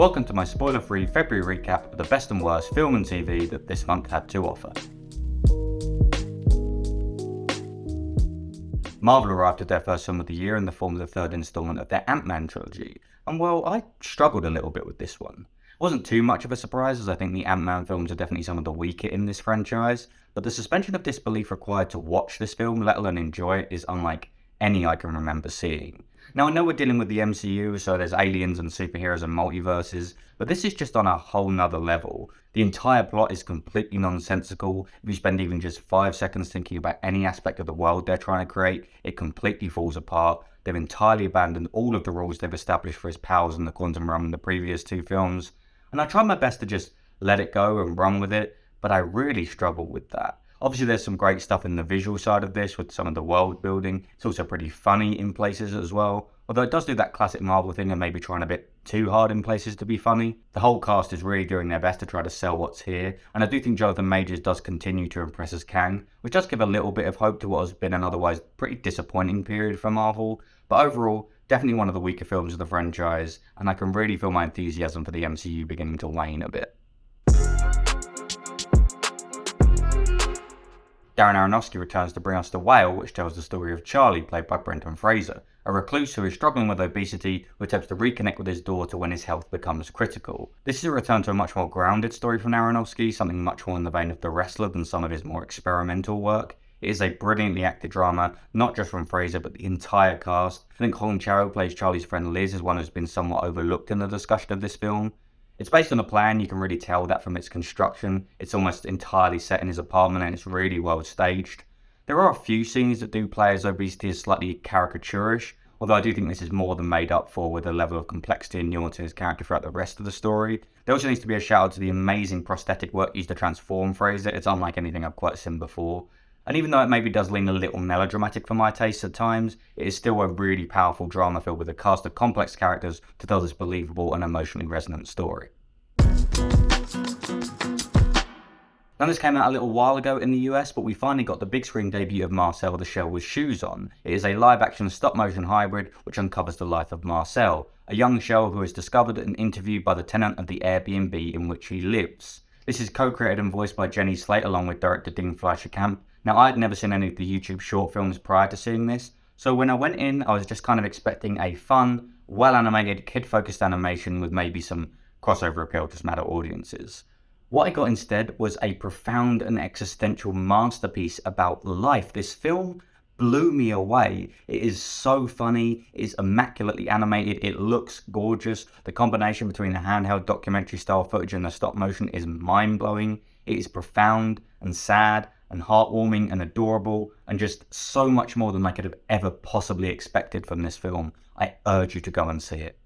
Welcome to my spoiler-free February recap of the best and worst film and TV that this month had to offer. Marvel arrived at their first film of the year in the form of the third installment of their Ant-Man trilogy, and well, I struggled a little bit with this one. It wasn't too much of a surprise, as I think the Ant-Man films are definitely some of the weaker in this franchise, but the suspension of disbelief required to watch this film, let alone enjoy it, is unlike any I can remember seeing. Now, I know we're dealing with the MCU, so there's aliens and superheroes and multiverses, but this is just on a whole nother level. The entire plot is completely nonsensical. If you spend even just 5 seconds thinking about any aspect of the world they're trying to create, it completely falls apart. They've entirely abandoned all of the rules they've established for his powers in the quantum realm in the previous 2 films. And I tried my best to just let it go and run with it, but I really struggled with that. Obviously, there's some great stuff in the visual side of this with some of the world building. It's also pretty funny in places as well, although it does do that classic Marvel thing of maybe trying a bit too hard in places to be funny. The whole cast is really doing their best to try to sell what's here, and I do think Jonathan Majors does continue to impress as Kang, which does give a little bit of hope to what has been an otherwise pretty disappointing period for Marvel. But overall, definitely one of the weaker films of the franchise, and I can really feel my enthusiasm for the MCU beginning to wane a bit. Darren Aronofsky returns to bring us The Whale, which tells the story of Charlie, played by Brendan Fraser, a recluse who is struggling with obesity who attempts to reconnect with his daughter when his health becomes critical. This is a return to a much more grounded story from Aronofsky, something much more in the vein of The Wrestler than some of his more experimental work. It is a brilliantly acted drama, not just from Fraser, but the entire cast. I think Hong Chau, who plays Charlie's friend Liz, is one who's been somewhat overlooked in the discussion of this film. It's based on a plan, you can really tell that from its construction. It's almost entirely set in his apartment and it's really well staged. There are a few scenes that do play as obesity is slightly caricaturish, although I do think this is more than made up for with the level of complexity and nuance in his character throughout the rest of the story. There also needs to be a shout out to the amazing prosthetic work used to transform Fraser. It's unlike anything I've quite seen before. And even though it maybe does lean a little melodramatic for my taste at times, it is still a really powerful drama filled with a cast of complex characters to tell this believable and emotionally resonant story. Now, this came out a little while ago in the US, but we finally got the big screen debut of Marcel the Shell with Shoes On. It is a live-action stop-motion hybrid which uncovers the life of Marcel, a young shell who is discovered and interviewed by the tenant of the Airbnb in which he lives. This is co-created and voiced by Jenny Slate along with director Dean Fleischer. Now, I had never seen any of the YouTube short films prior to seeing this, so when I went in, I was just kind of expecting a fun, well-animated, kid-focused animation with maybe some crossover appeal to some adult audiences. What I got instead was a profound and existential masterpiece about life. This film blew me away. It is so funny, it is immaculately animated, it looks gorgeous. The combination between the handheld documentary style footage and the stop motion is mind-blowing. It is profound and sad and heartwarming and adorable and just so much more than I could have ever possibly expected from this film. I urge you to go and see it.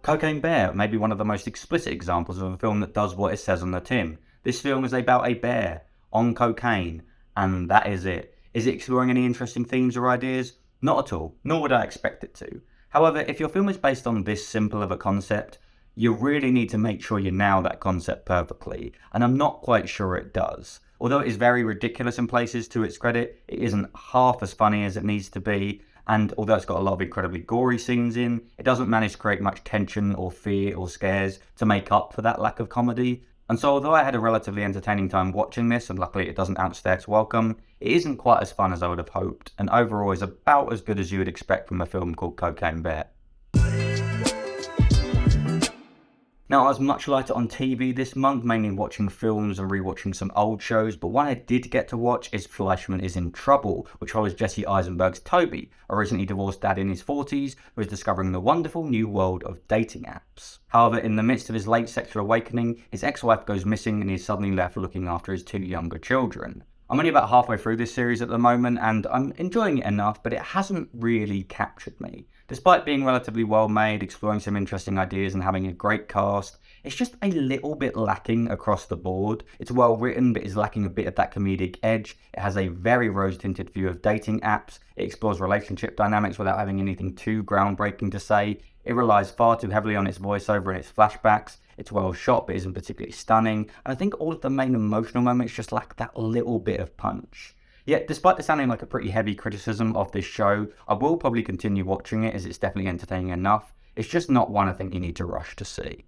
Cocaine Bear may be one of the most explicit examples of a film that does what it says on the tin. This film is about a bear on cocaine, and that is it. Is it exploring any interesting themes or ideas? Not at all, nor would I expect it to. However, if your film is based on this simple of a concept, you really need to make sure you nail that concept perfectly, and I'm not quite sure it does. Although it is very ridiculous in places, to its credit, it isn't half as funny as it needs to be. And although it's got a lot of incredibly gory scenes in, it doesn't manage to create much tension or fear or scares to make up for that lack of comedy. And so although I had a relatively entertaining time watching this, and luckily it doesn't outstay its welcome, it isn't quite as fun as I would have hoped, and overall is about as good as you would expect from a film called Cocaine Bear. Now, I was much lighter on TV this month, mainly watching films and rewatching some old shows, but one I did get to watch is Fleishman Is In Trouble, which follows Jesse Eisenberg's Toby, a recently divorced dad in his 40s who is discovering the wonderful new world of dating apps. However, in the midst of his late sexual awakening, his ex-wife goes missing and he is suddenly left looking after his 2 younger children. I'm only about halfway through this series at the moment and I'm enjoying it enough, but it hasn't really captured me. Despite being relatively well made, exploring some interesting ideas and having a great cast, it's just a little bit lacking across the board. It's well written, but is lacking a bit of that comedic edge. It has a very rose-tinted view of dating apps. It explores relationship dynamics without having anything too groundbreaking to say. It relies far too heavily on its voiceover and its flashbacks. It's well shot, but isn't particularly stunning. And I think all of the main emotional moments just lack that little bit of punch. Yet, despite this sounding like a pretty heavy criticism of this show, I will probably continue watching it as it's definitely entertaining enough. It's just not one I think you need to rush to see.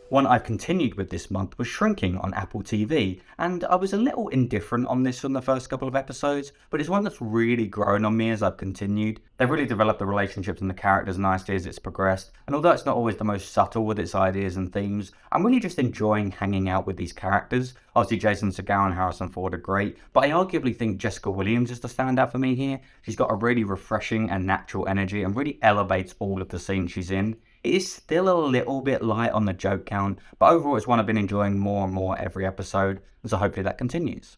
One I've continued with this month was Shrinking on Apple TV, and I was a little indifferent on this from the first couple of episodes, but it's one that's really grown on me as I've continued. They've really developed the relationships and the characters nicely as it's progressed, and although it's not always the most subtle with its ideas and themes, I'm really just enjoying hanging out with these characters. Obviously Jason Segel and Harrison Ford are great, but I arguably think Jessica Williams is the standout for me here. She's got a really refreshing and natural energy and really elevates all of the scenes she's in. It is still a little bit light on the joke count, but overall it's one I've been enjoying more and more every episode, and so hopefully that continues.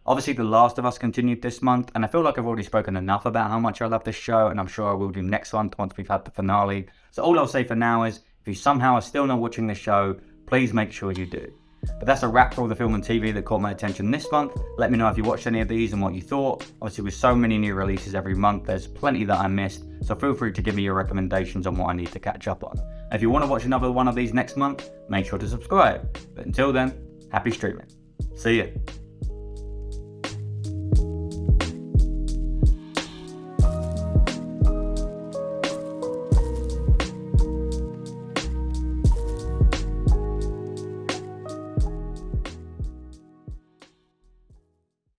Obviously The Last of Us continued this month, and I feel like I've already spoken enough about how much I love this show, and I'm sure I will do next month once we've had the finale. So all I'll say for now is, if you somehow are still not watching this show, please make sure you do. But that's a wrap for all the film and TV that caught my attention this month. Let me know if you watched any of these and what you thought. Obviously with so many new releases every month, there's plenty that I missed, so feel free to give me your recommendations on what I need to catch up on. And if you want to watch another one of these next month, make sure to subscribe. But until then, happy streaming. See ya.